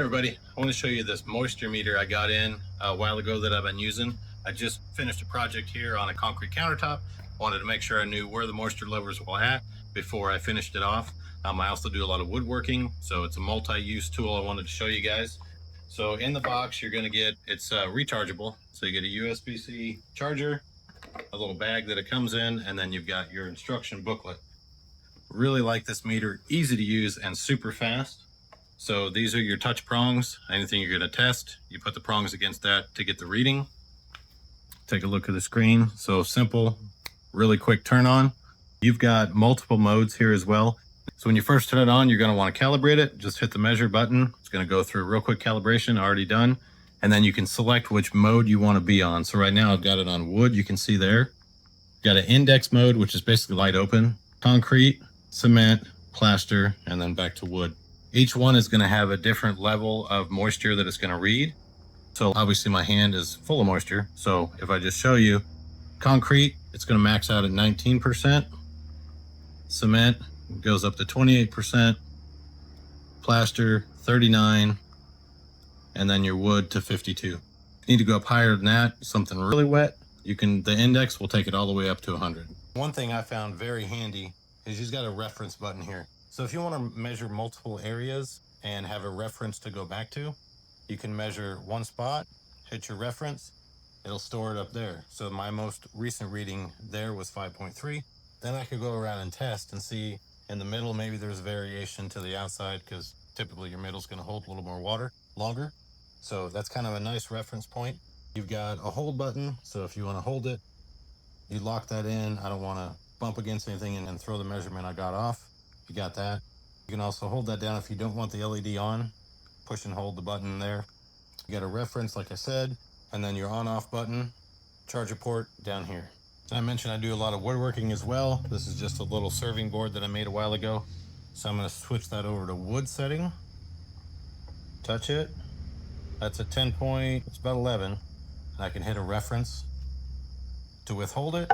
Everybody, I want to show you this moisture meter I got in a while ago that I've been using. I just finished a project here on a concrete countertop. Wanted to make sure I knew where the moisture levels were at before I finished it off. I also do a lot of woodworking, so it's a multi-use tool I wanted to show you guys. So in the box, you're going to get, it's rechargeable. So you get a USB-C charger, a little bag that it comes in, and then you've got your instruction booklet. Really like this meter, easy to use and super fast. So these are your touch prongs. Anything you're going to test, you put the prongs against that to get the reading. Take a look at the screen. So simple, really quick turn on. You've got multiple modes here as well. So when you first turn it on, you're going to want to calibrate it. Just hit the measure button. It's going to go through a real quick calibration, already done. And then you can select which mode you want to be on. So right now I've got it on wood, you can see there. Got an index mode, which is basically light open, concrete, cement, plaster, and then back to wood. Each one is going to have a different level of moisture that it's going to read. So obviously my hand is full of moisture. So if I just show you concrete, it's going to max out at 19%. Cement goes up to 28%. Plaster, 39. And then your wood to 52. If you need to go up higher than that, something really wet, the index will take it all the way up to 100. One thing I found very handy is you've got a reference button here. So if you want to measure multiple areas and have a reference to go back to, you can measure one spot, hit your reference, it'll store it up there. So my most recent reading there was 5.3. Then I could go around and test and see in the middle, maybe there's variation to the outside because typically your middle's going to hold a little more water longer. So that's kind of a nice reference point. You've got a hold button. So if you want to hold it, you lock that in. I don't want to bump against anything and throw the measurement I got off. You got that. You can also hold that down if you don't want the LED on. Push and hold the button there. You got a reference, like I said, and then your on-off button, charger port down here. And I mentioned I do a lot of woodworking as well. This is just a little serving board that I made a while ago. So I'm going to switch that over to wood setting. Touch it. That's a 10 point, it's about 11. And I can hit a reference to withhold it.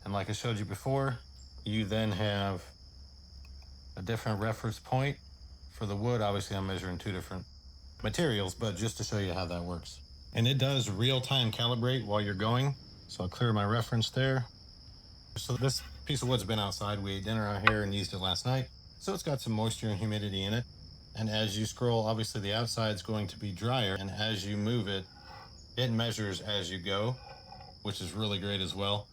And like I showed you before, you then have a different reference point for the wood. Obviously I'm measuring two different materials, but just to show you how that works. And it does real-time calibrate while you're going. So I'll clear my reference there. So this piece of wood's been outside. We ate dinner out here and used it last night. So it's got some moisture and humidity in it. And as you scroll, obviously the outside's going to be drier. And as you move it, it measures as you go, which is really great as well.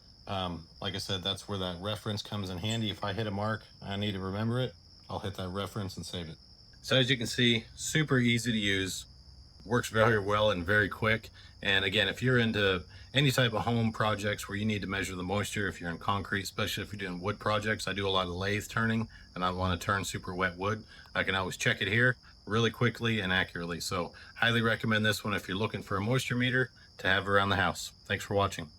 Like I said, that's where that reference comes in handy. If I hit a mark, I need to remember it, I'll hit that reference and save it. So as you can see, super easy to use, works very well and very quick. And again, if you're into any type of home projects where you need to measure the moisture, if you're in concrete, especially if you're doing wood projects, I do a lot of lathe turning and I want to turn super wet wood. I can always check it here really quickly and accurately. So highly recommend this one if you're looking for a moisture meter to have around the house. Thanks for watching.